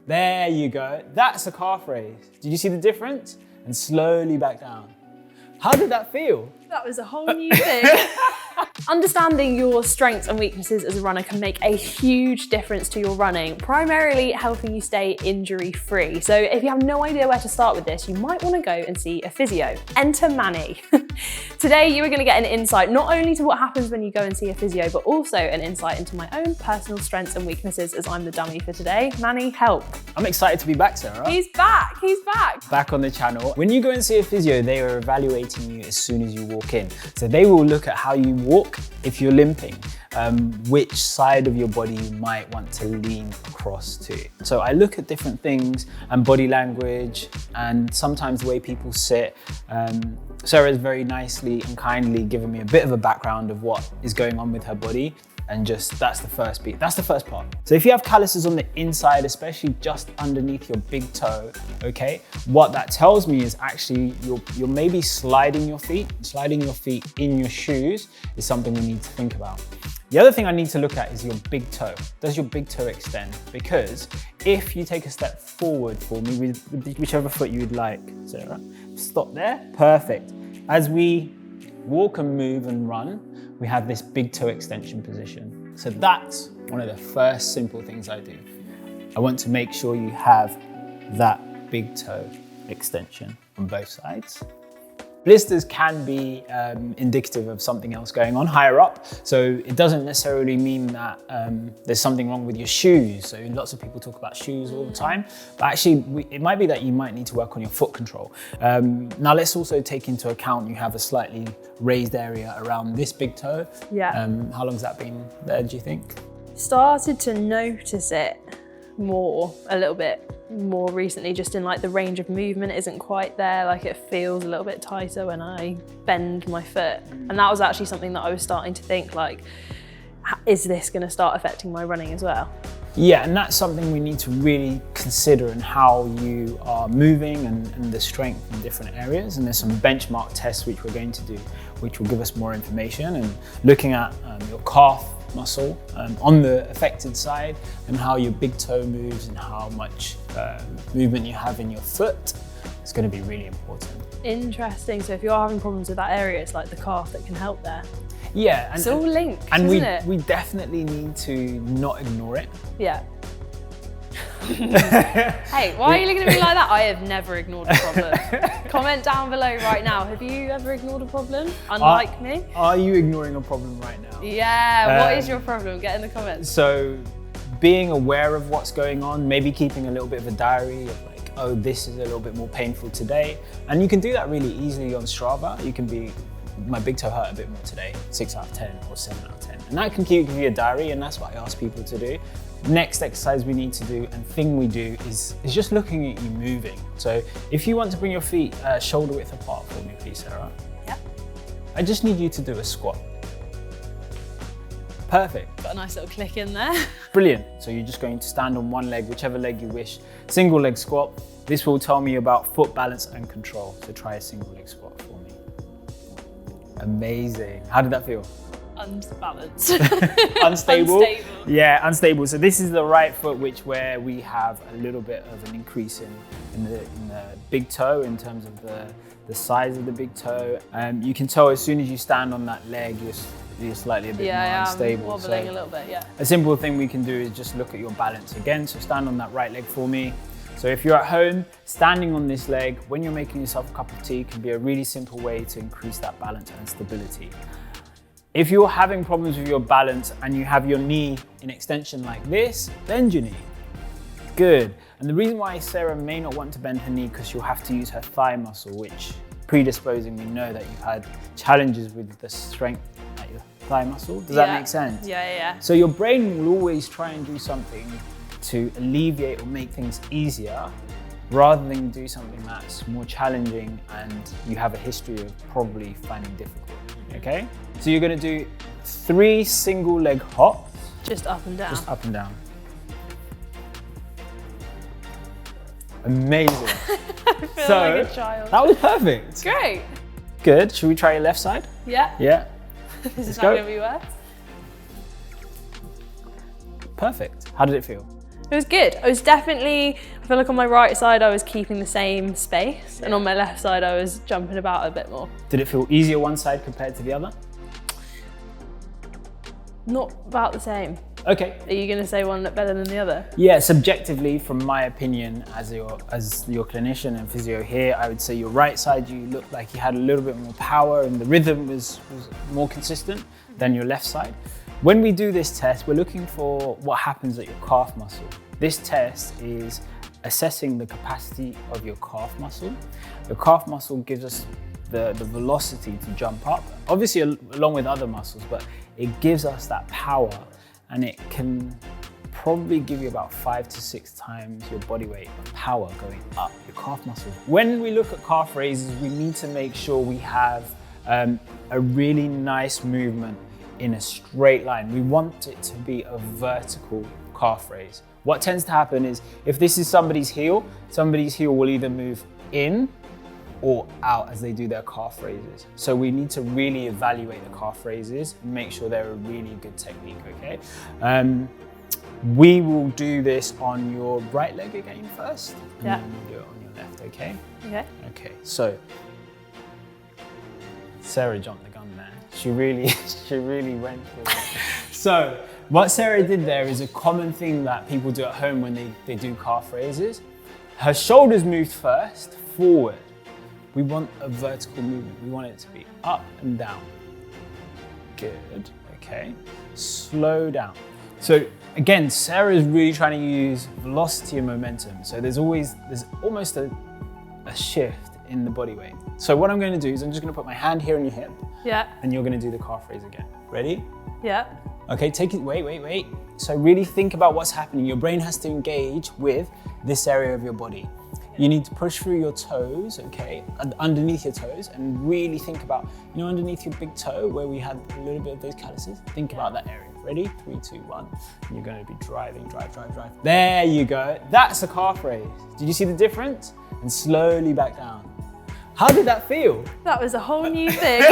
There you go. That's a calf raise. Did you see the difference? And slowly back down. How did that feel? That was a whole new thing. Understanding your strengths and weaknesses as a runner can make a huge difference to your running, primarily helping you stay injury-free. So if you have no idea where to start with this, you might want to go and see a physio. Enter Manny. Today, you are going to get an insight not only to what happens when you go and see a physio, but also an insight into my own personal strengths and weaknesses as I'm the dummy for today. Manny, help. I'm excited to be back, Sarah. He's back, he's back. Back on the channel. When you go and see a physio, they are evaluating you as soon as you walk in. So they will look at how you walk, if you're limping, which side of your body you might want to lean across to. So I look at different things and body language and sometimes the way people sit. Sarah's very nicely and kindly given me a bit of a background of what is going on with her body. And that's the first beat. That's the first part. So if you have calluses on the inside, especially just underneath your big toe, okay, what that tells me is actually you're maybe sliding your feet. Sliding your feet in your shoes is something we need to think about. The other thing I need to look at is your big toe. Does your big toe extend? Because if you take a step forward for me with whichever foot you would like, Sarah, stop there, perfect. As we walk and move and run, we have this big toe extension position. So that's one of the first simple things I do. I want to make sure you have that big toe extension on both sides. Blisters can be indicative of something else going on higher up. So it doesn't necessarily mean that there's something wrong with your shoes. So lots of people talk about shoes all the time, but actually it might be that you might need to work on your foot control. Now let's also take into account you have a slightly raised area around this big toe. Yeah. How long's that been there, do you think? Started to notice it a little bit more recently, just in like the range of movement isn't quite there. Like it feels a little bit tighter when I bend my foot. And that was actually something that I was starting to think like, is this going to start affecting my running as well? Yeah, and that's something we need to really consider in how you are moving and the strength in different areas. And there's some benchmark tests which we're going to do, which will give us more information and looking at your calf muscle on the affected side and how your big toe moves and how much movement you have in your foot. It's going to be really important. Interesting. So if you're having problems with that area, it's like the calf that can help there. Yeah, it's all linked, and isn't it? we definitely need to not ignore it. Yeah. Hey, why are you looking at me like that? I have never ignored a problem. Comment down below right now. Have you ever ignored a problem, unlike me? Are you ignoring a problem right now? Yeah, what is your problem? Get in the comments. So being aware of what's going on, maybe keeping a little bit of a diary of like, oh, this is a little bit more painful today. And you can do that really easily on Strava. You can be, my big toe hurt a bit more today, 6 out of 10 or 7 out of 10. And that can give you a diary, and that's what I ask people to do. Next exercise we need to do and thing we do is just looking at you moving. So if you want to bring your feet shoulder width apart for me, please, Sarah. Yeah. I just need you to do a squat. Perfect. Got a nice little click in there. Brilliant. So you're just going to stand on one leg, whichever leg you wish. Single leg squat. This will tell me about foot balance and control. So try a single leg squat for me. Amazing. How did that feel? Unbalanced. Unstable. Unstable. Yeah, unstable. So this is the right foot, where we have a little bit of an increase in the big toe in terms of the size of the big toe. You can tell as soon as you stand on that leg, you're slightly a bit more unstable. Yeah, wobbling a little bit, yeah. A simple thing we can do is just look at your balance again. So stand on that right leg for me. So if you're at home, standing on this leg, when you're making yourself a cup of tea, can be a really simple way to increase that balance and stability. If you're having problems with your balance and you have your knee in extension like this, bend your knee. Good. And the reason why Sarah may not want to bend her knee because she'll have to use her thigh muscle, which predisposing, we know that you've had challenges with the strength at your thigh muscle. Does that make sense? Yeah. So your brain will always try and do something to alleviate or make things easier rather than do something that's more challenging and you have a history of probably finding difficult, okay? So you're gonna do 3 single leg hops. Just up and down. Just up and down. Amazing. I feel like a child. That was perfect. Great. Good, should we try your left side? Yeah. Yeah. This is not gonna be worse. Perfect. How did it feel? It was good. I was definitely, I feel like on my right side I was keeping the same space, and on my left side I was jumping about a bit more. Did it feel easier one side compared to the other? Not about the same. Okay. Are you going to say one looked better than the other? Yeah, subjectively, from my opinion, as your clinician and physio here, I would say your right side, you looked like you had a little bit more power and the rhythm was more consistent than your left side. When we do this test, we're looking for what happens at your calf muscle. This test is assessing the capacity of your calf muscle. The calf muscle gives us the velocity to jump up, obviously along with other muscles, but it gives us that power, and it can probably give you about 5 to 6 times your body weight of power going up your calf muscles. When we look at calf raises, we need to make sure we have a really nice movement in a straight line. We want it to be a vertical calf raise. What tends to happen is if this is somebody's heel will either move in or out as they do their calf raises. So we need to really evaluate the calf raises and make sure they're a really good technique, okay? We will do this on your right leg again first, and then we'll do it on your left, okay? Okay. Okay, so Sarah jumped the gun there. She really went for it. So what Sarah did there is a common thing that people do at home when they do calf raises. Her shoulders moved first, forward. We want a vertical movement. We want it to be up and down. Good, okay. Slow down. So again, Sarah is really trying to use velocity and momentum. So there's almost a shift in the body weight. So what I'm going to do is I'm just going to put my hand here on your hip. Yeah. And you're going to do the calf raise again. Ready? Yeah. Okay, take it, wait. So really think about what's happening. Your brain has to engage with this area of your body. You need to push through your toes, okay, underneath your toes, and really think about, underneath your big toe where we had a little bit of those calluses. Think about that area. Ready? 3, 2, 1. And you're going to be driving, drive. There you go. That's a calf raise. Did you see the difference? And slowly back down. How did that feel? That was a whole new thing.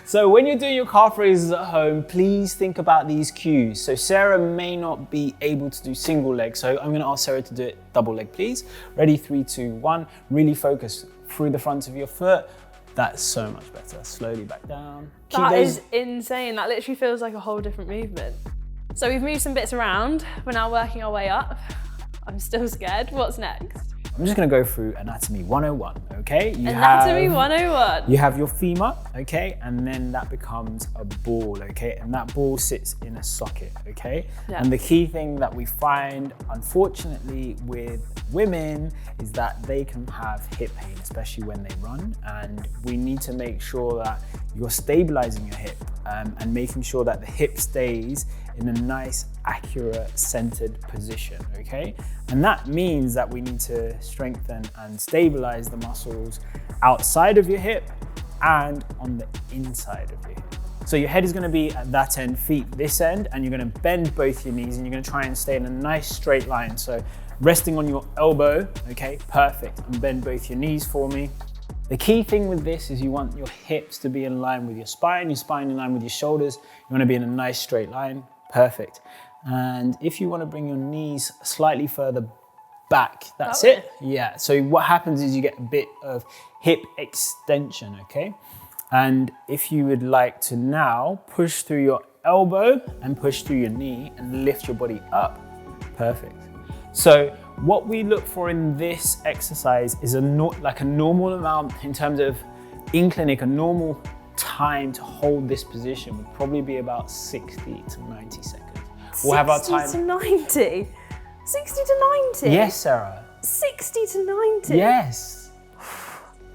So when you're doing your calf raises at home, please think about these cues. So Sarah may not be able to do single leg, so I'm gonna ask Sarah to do it double leg, please. Ready, 3, 2, 1. Really focus through the front of your foot. That's so much better. Slowly back down. That is insane. That literally feels like a whole different movement. So we've moved some bits around. We're now working our way up. I'm still scared. What's next? I'm just gonna go through anatomy 101, okay? Anatomy 101. You have your femur, okay? And then that becomes a ball, okay? And that ball sits in a socket, okay? Yeah. And the key thing that we find, unfortunately, with women is that they can have hip pain, especially when they run. And we need to make sure that you're stabilizing your hip and making sure that the hip stays in a nice, accurate, centered position, okay? And that means that we need to strengthen and stabilize the muscles outside of your hip and on the inside of your hip. So your head is gonna be at that end, feet this end, and you're gonna bend both your knees and you're gonna try and stay in a nice straight line. So resting on your elbow, okay, perfect, and bend both your knees for me. The key thing with this is you want your hips to be in line with your spine in line with your shoulders. You wanna be in a nice straight line, perfect. And if you wanna bring your knees slightly further back, that's it. Yeah, so what happens is you get a bit of hip extension, okay? And if you would like to now push through your elbow and push through your knee and lift your body up, perfect. So what we look for in this exercise is like a normal amount in terms of in clinic, a normal time to hold this position would probably be about 60 to 90 seconds. We'll have our time. 60 to 90? 60 to 90? Yes, Sarah. 60 to 90? Yes.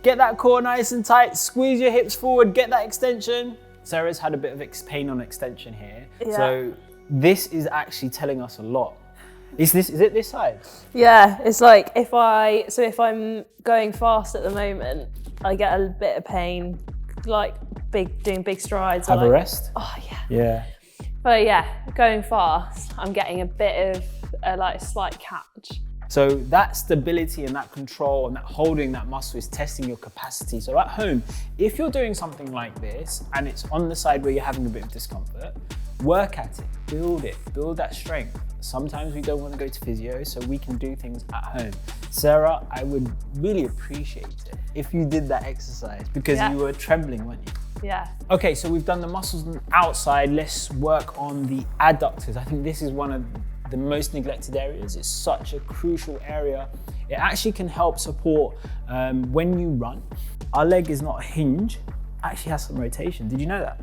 Get that core nice and tight, squeeze your hips forward, get that extension. Sarah's had a bit of pain on extension here. Yeah. So this is actually telling us a lot. Is it this side? Yeah, it's like if I'm going fast at the moment, I get a bit of pain, like doing big strides. Have a rest? Oh yeah. Yeah. But yeah, going fast, I'm getting a bit of a slight catch. So that stability and that control and that holding that muscle is testing your capacity. So at home, if you're doing something like this and it's on the side where you're having a bit of discomfort, work at it, build that strength. Sometimes we don't want to go to physio, so we can do things at home. Sarah, I would really appreciate it if you did that exercise because you were trembling, weren't you? Yeah. Okay, so we've done the muscles on the outside. Let's work on the adductors. I think this is one of the most neglected areas. It's such a crucial area. It actually can help support when you run. Our leg is not a hinge, it actually has some rotation. Did you know that?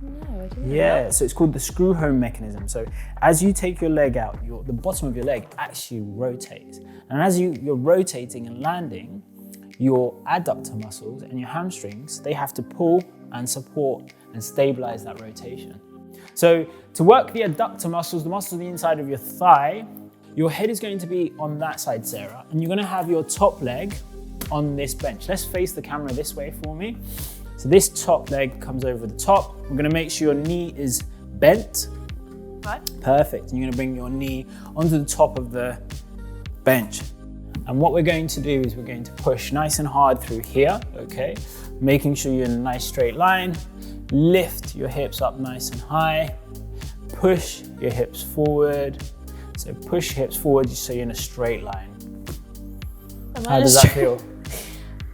No, I didn't know that. So it's called the screw home mechanism. So as you take your leg out, the bottom of your leg actually rotates. And as you're rotating and landing, your adductor muscles and your hamstrings, they have to pull and support and stabilize that rotation. So to work the adductor muscles, the muscles on the inside of your thigh, your head is going to be on that side, Sarah, and you're going to have your top leg on this bench. Let's face the camera this way for me. So this top leg comes over the top. We're going to make sure your knee is bent. Right. Perfect. And you're going to bring your knee onto the top of the bench. And what we're going to do is we're going to push nice and hard through here, okay? Making sure you're in a nice straight line. Lift your hips up nice and high. Push your hips forward. So push your hips forward so you're in a straight line. How does that feel?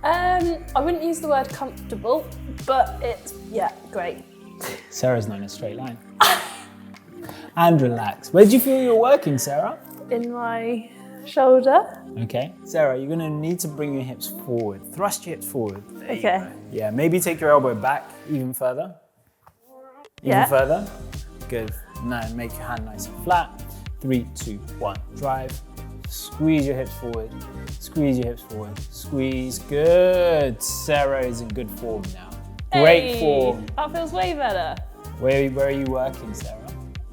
I wouldn't use the word comfortable, but it's, great. Sarah's not in a straight line. And relax. Where did you feel you were working, Sarah? In my shoulder. Okay. Sarah, you're gonna need to bring your hips forward. Thrust your hips forward. There you Okay. go. Yeah, maybe take your elbow back even further. Even further. Good. Now make your hand nice and flat. 3, 2, 1. Drive. Squeeze your hips forward. Squeeze your hips forward. Squeeze. Good. Sarah is in good form now. Great form. That feels way better. Where are you working, Sarah?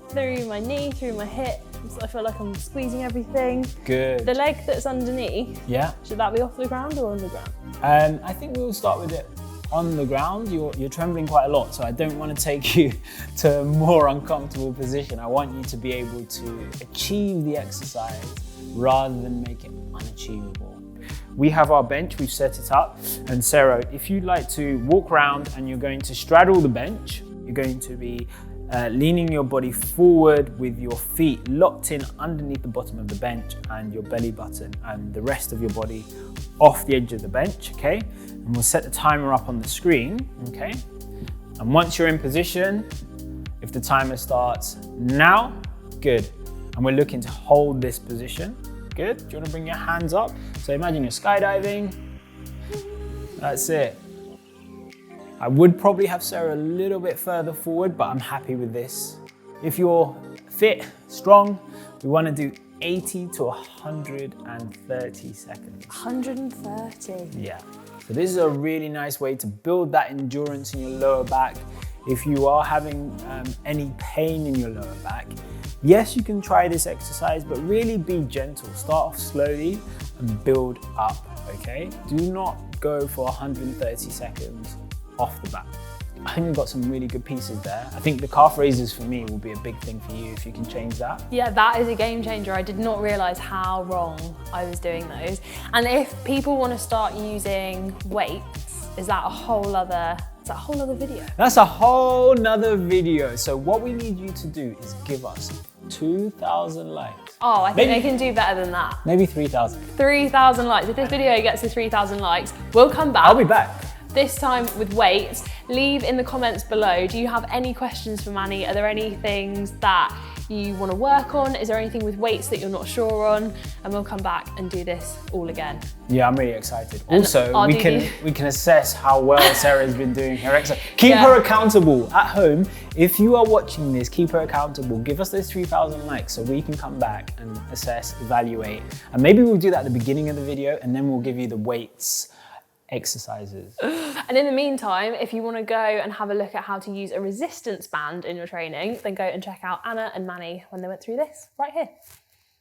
Through my knee, through my hip. So I feel like I'm squeezing everything. Good. The leg that's underneath, Yeah. should that be off the ground or on the ground? I think we'll start with it on the ground. You're trembling quite a lot, so I don't want to take you to a more uncomfortable position. I want you to be able to achieve the exercise rather than make it unachievable. We have our bench, we've set it up. And Sarah, if you'd like to walk around and you're going to straddle the bench, you're going to be leaning your body forward with your feet locked in underneath the bottom of the bench and your belly button and the rest of your body off the edge of the bench, okay? And we'll set the timer up on the screen, okay? And once you're in position, if the timer starts now, good. And we're looking to hold this position, good. Do you want to bring your hands up? So imagine you're skydiving. That's it. I would probably have Sarah a little bit further forward, but I'm happy with this. If you're fit, strong, we want to do 80 to 130 seconds. 130? Yeah. So this is a really nice way to build that endurance in your lower back. If you are having any pain in your lower back, yes, you can try this exercise, but really be gentle. Start off slowly and build up, okay? Do not go for 130 seconds off the bat. I think we've got some really good pieces there. I think the calf raises for me will be a big thing for you if you can change that. Yeah, that is a game changer. I did not realise how wrong I was doing those. And if people want to start using weights, is that a whole other video? That's a whole nother video. So what we need you to do is give us 2,000 likes. Oh, I think they can do better than that. Maybe 3,000. 3,000 likes. If this video gets to 3,000 likes, we'll come back. I'll be back. This time with weights. Leave in the comments below. Do you have any questions for Manny? Are there any things that you want to work on? Is there anything with weights that you're not sure on? And we'll come back and do this all again. Yeah, I'm really excited. Also, we can assess how well Sarah's been doing her exercise. Keep her accountable at home. If you are watching this, keep her accountable. Give us those 3,000 likes so we can come back and assess, evaluate. And maybe we'll do that at the beginning of the video and then we'll give you the weights exercises. And in the meantime, if you want to go and have a look at how to use a resistance band in your training, then go and check out Anna and Manny when they went through this right here.